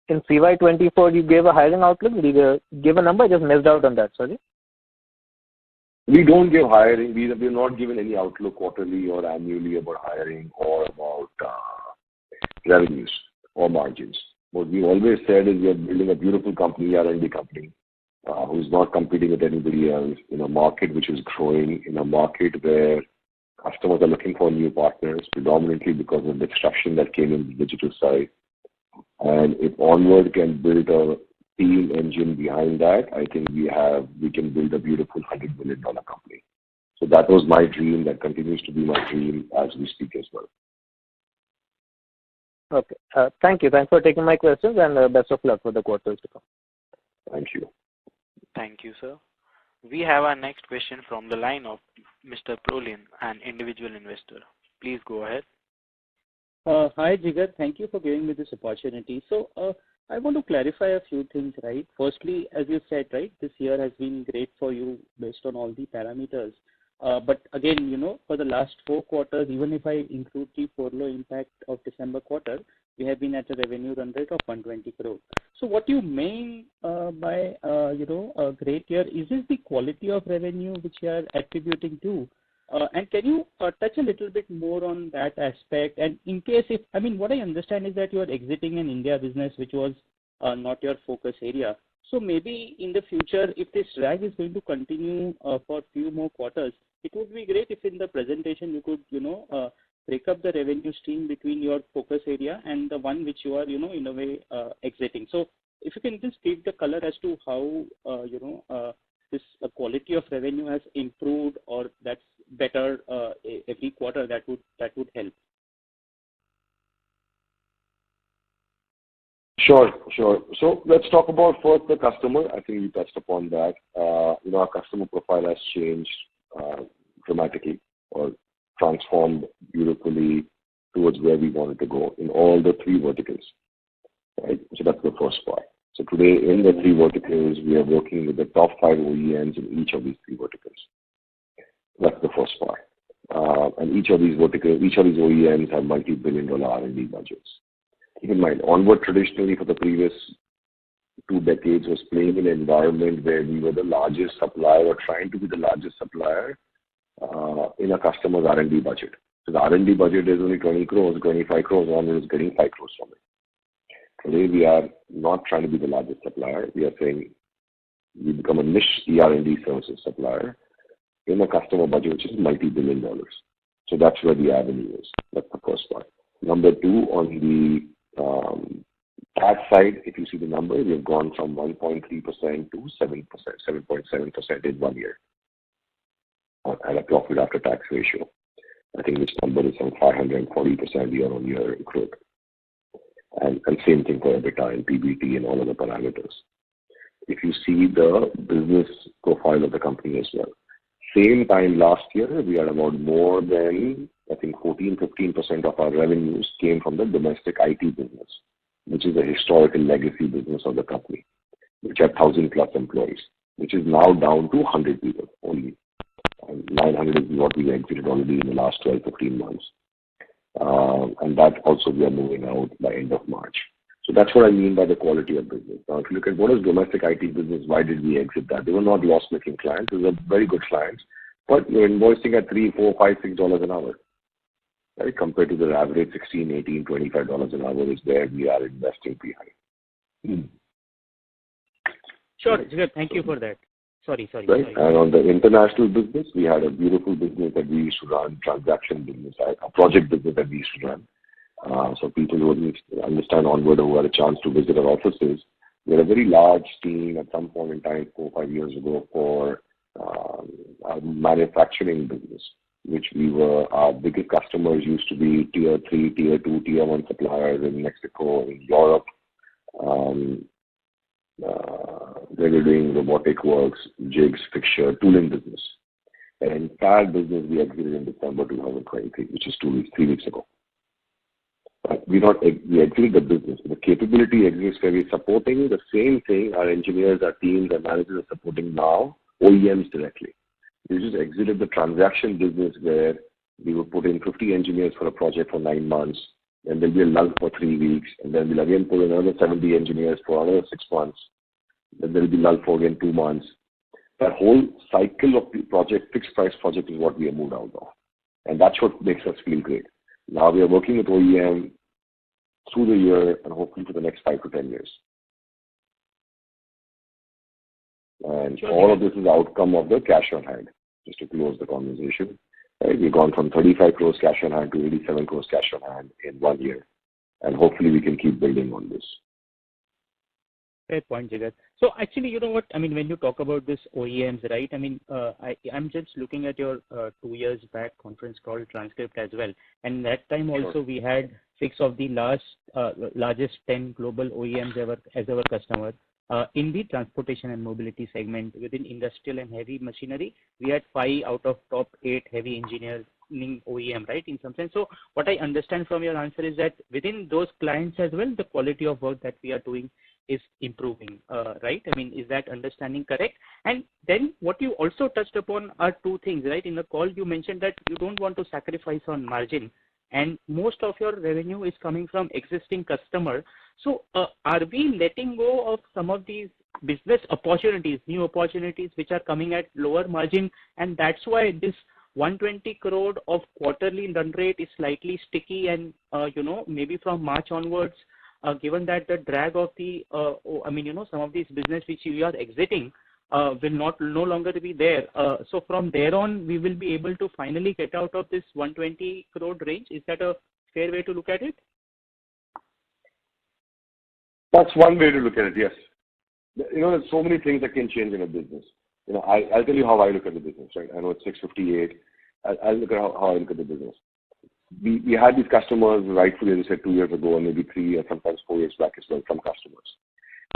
in CY24 you gave a hiring outlook. Did you give a number? I just missed out on that, sorry. We don't give hiring. We're not given any outlook quarterly or annually about hiring or about revenues or margins. What we always said is we are building a beautiful company, R&D company, who's not competing with anybody else in a market which is growing, in a market where customers are looking for new partners, predominantly because of the disruption that came in the digital side. And if Onward can build a team engine behind that, I think we can build a beautiful $100 million company. So that was my dream. That continues to be my dream as we speak as well. Okay. Thank you. Thanks for taking my questions, and best of luck for the quarters to come. Thank you. Thank you, sir. We have our next question from the line of Mr. Prolin, an individual investor. Please go ahead. Hi, Jigar. Thank you for giving me this opportunity. So, I want to clarify a few things, right? Firstly, as you said, right, this year has been great for you based on all the parameters. But again, for the last 4 quarters, even if I include the furlough impact of December quarter, we have been at a revenue run rate of 120 crore. So what you mean by, a great year, is this the quality of revenue which you are attributing to? And can you touch a little bit more on that aspect? And in case what I understand is that you are exiting an India business which was not your focus area. So maybe in the future, if this drag is going to continue for a few more quarters, it would be great if in the presentation you could, break up the revenue stream between your focus area and the one which you are, in a way exiting. So if you can just give the color as to how, this quality of revenue has improved or that's better every quarter, that would help. Sure. So let's talk about first the customer. I think you touched upon that. Our customer profile has changed dramatically or transformed beautifully towards where we wanted to go in all the 3 verticals, right? So that's the first part. So today in the 3 verticals, we are working with the top 5 OEMs in each of these 3 verticals. That's the first part. And each of these OEMs have multi-billion-dollar R&D budgets. Keep in mind, Onward traditionally for the previous 2 decades was playing in an environment where we were the largest supplier or trying to be the largest supplier in a customer's R&D budget. So the R&D budget is only 20 crores, 25 crores, Onward is getting 5 crores from it. Today we are not trying to be the largest supplier. We are saying We become a niche ER&D services supplier in a customer budget which is multi-billion dollars. So that's where the avenue is. That's the first part. Number two, on the tax side, if you see the number, we have gone from 1.3% to 7.7% in 1 year at a profit after tax ratio. I think this number is some 540% year-on-year growth. And same thing for EBITDA and PBT and all other parameters. If you see the business profile of the company as well. Same time last year, we had about more than, I think, 15% of our revenues came from the domestic IT business, which is a historical legacy business of the company, which had 1,000 plus employees, which is now down to 100 people only. And 900 is what we exited already in the last 12, 15 months. And that also we are moving out by end of March. So that's what I mean by the quality of business. Now, if you look at what is domestic IT business, why did we exit that? They were not loss-making clients. They were very good clients. But you're invoicing at $3, $4, $5, $6 an hour, right? Compared to the average $16, $18, $25 an hour is where we are investing behind. Sure. Thank you for that. Sorry. Right. And on the international business, we had a beautiful business that we used to run, transaction business, a project business that we used to run. So people who understand Onward who had a chance to visit our offices, we had a very large team at some point in time, 4 or 5 years ago, for our manufacturing business, which our biggest customers used to be tier 3, tier 2, tier 1 suppliers in Mexico, in Europe. They were doing robotic works, jigs, fixture, tooling business. An entire business we exited in December 2023, which is 3 weeks ago. We exited the business. The capability exists where we're supporting the same thing. Our engineers, our teams, our managers are supporting now OEMs directly. We just exited the transaction business where we would put in 50 engineers for a project for 9 months, and there'll be a lull for 3 weeks, and then we'll again put in another 70 engineers for another 6 months. Then there'll be lull for again 2 months. That whole cycle of the project, fixed price project, is what we have moved out of. And that's what makes us feel great. Now we are working with OEM through the year and hopefully for the next 5 to 10 years. And all of this is the outcome of the cash on hand, just to close the conversation. Right? We've gone from 35 crores cash on hand to 87 crores cash on hand in 1 year. And hopefully we can keep building on this. Fair point, Jigar. So actually, you know what, I mean, when you talk about this OEMs, right, I mean, I'm just looking at your 2 years back conference call transcript as well. And that time also we had 6 of the largest 10 global OEMs as our customer. In the transportation and mobility segment, within industrial and heavy machinery, we had 5 out of top 8 heavy engineering OEM, right, in some sense. So what I understand from your answer is that within those clients as well, the quality of work that we are doing is improving, right? I mean, is that understanding correct? And then what you also touched upon are 2 things, right? In the call, you mentioned that you don't want to sacrifice on margin, and most of your revenue is coming from existing customer. So are we letting go of some of these business opportunities, new opportunities, which are coming at lower margin, and that's why this 120 crore of quarterly run rate is slightly sticky, and maybe from March onwards, given that the drag of the, some of these business which we are exiting will no longer be there. So from there on, we will be able to finally get out of this 120 crore range. Is that a fair way to look at it? That's one way to look at it, yes. There's so many things that can change in a business. I'll tell you how I look at the business, right? I know it's 6:58. I'll look at how I look at the business. We had these customers, rightfully, as I said, 2 years ago, and maybe 3 or sometimes 4 years back as well, some customers.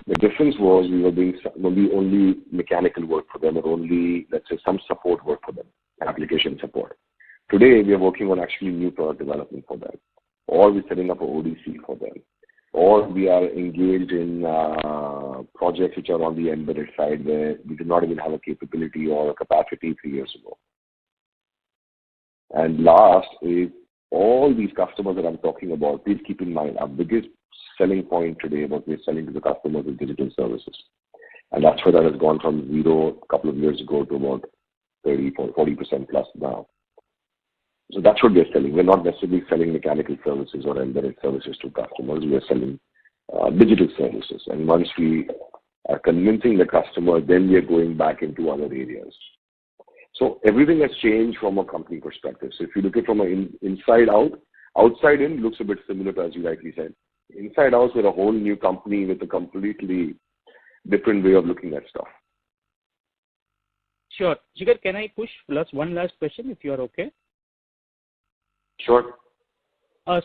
The difference was we were doing maybe only mechanical work for them, or only, let's say, some support work for them, application support. Today, we are working on actually new product development for them, or we're setting up a ODC for them, or we are engaged in projects which are on the embedded side where we did not even have a capability or a capacity 3 years ago. And last is all these customers that I'm talking about. Please keep in mind, our biggest selling point today, what we're selling to the customers, is digital services. And that's where that has gone from 0 a couple of years ago to about 40% plus now. So that's what we're selling. We're not necessarily selling mechanical services or embedded services to customers. We are selling digital services. And once we convincing the customer, then we are going back into other areas. So everything has changed from a company perspective. So if you look at it from an inside out, outside in looks a bit similar to, as you rightly said. Inside out, we're a whole new company with a completely different way of looking at stuff. Sure. Jigar, can I push one last question if you are okay? Sure.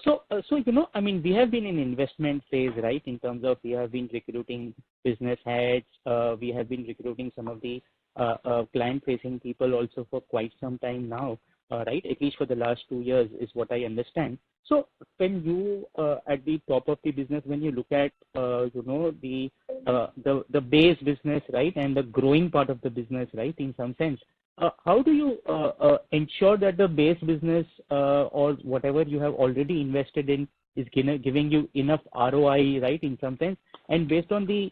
So I mean, we have been in investment phase, right? In terms of we have been recruiting business heads, we have been recruiting some of the client-facing people also for quite some time now, right? At least for the last 2 years is what I understand. So when you at the top of the business, when you look at the base business, right, and the growing part of the business, right, in some sense, how do you ensure that the base business or whatever you have already invested in is giving you enough ROI, right, in some sense? And based on the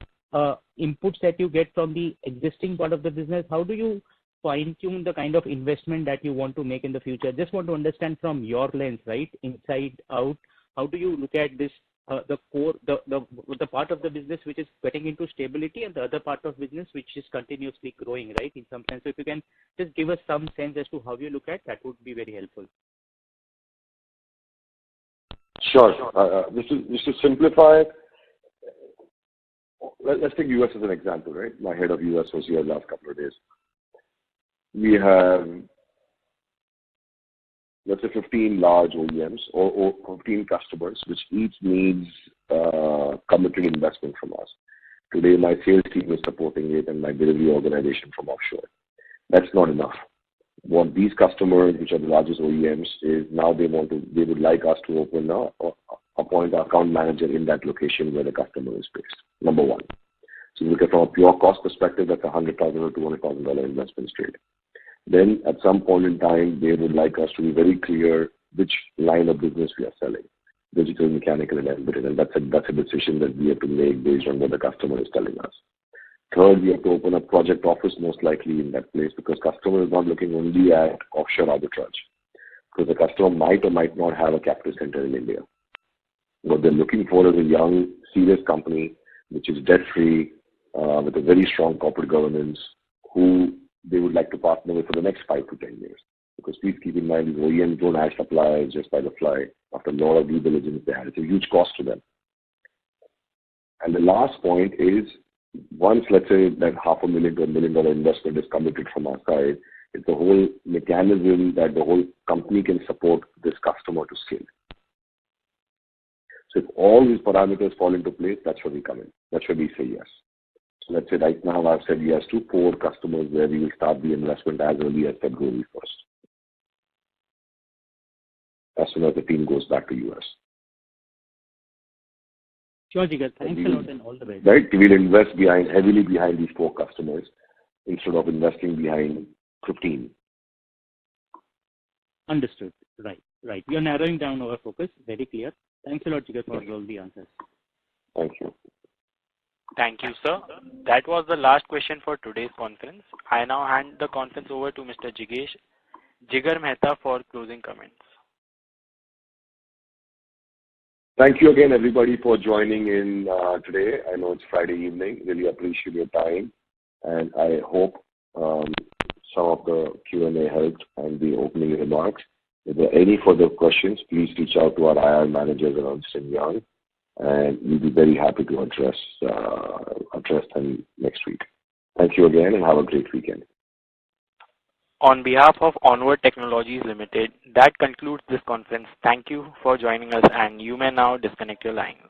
inputs that you get from the existing part of the business, how do you fine-tune the kind of investment that you want to make in the future? Just want to understand from your lens, right, inside out, how do you look at this, the core, the part of the business which is getting into stability and the other part of business which is continuously growing, right, in some sense? So if you can just give us some sense as to how you look at that, would be very helpful. Sure. Just to simplify, let's take US as an example, right? My head of US was here last couple of days. We have, let's say, 15 large OEMs or 15 customers, which each needs committed investment from us. Today, my sales team is supporting it and my delivery organization from offshore. That's not enough. What these customers, which are the largest OEMs, is now they would like us to appoint an account manager in that location where the customer is based. Number one. So you look at from a pure cost perspective, that's $100,000 or $200,000 investment straight. Then at some point in time, they would like us to be very clear which line of business we are selling, digital, mechanical, and embedded. And that's a decision that we have to make based on what the customer is telling us. Third, we have to open a project office most likely in that place because customer is not looking only at offshore arbitrage. Because the customer might or might not have a capital center in India. What they're looking for is a young, serious company which is debt-free, with a very strong corporate governance, who they would like to partner with for the next 5 to 10 years. Because please keep in mind, these OEMs don't add suppliers just by the fly. After a lot of due diligence they had, it's a huge cost to them. And the last point is, once, let's say, that $500,000 to $1 million investment is committed from our side, it's the whole mechanism that the whole company can support this customer to scale. So if all these parameters fall into place, that's where we come in. That's where we say yes. So let's say right now I've said yes to 4 customers where we will start the investment as early as February 1st. As soon as the team goes back to US. Sure, Jigar. Thanks a lot and all the best. Right? We'll invest heavily behind these 4 customers instead of investing behind 15. Understood. Right. We are narrowing down our focus. Very clear. Thanks a lot, Jigar, for all the answers. Thank you. Thank you, sir. That was the last question for today's conference. I now hand the conference over to Mr. Jigar Mehta for closing comments. Thank you again, everybody, for joining in today. I know it's Friday evening. Really appreciate your time. And I hope some of the Q&A helped and the opening remarks. If there are any further questions, please reach out to our IR managers at Ernst & Young, and we'll be very happy to address them next week. Thank you again, and have a great weekend. On behalf of Onward Technologies Limited, that concludes this conference. Thank you for joining us, and you may now disconnect your lines.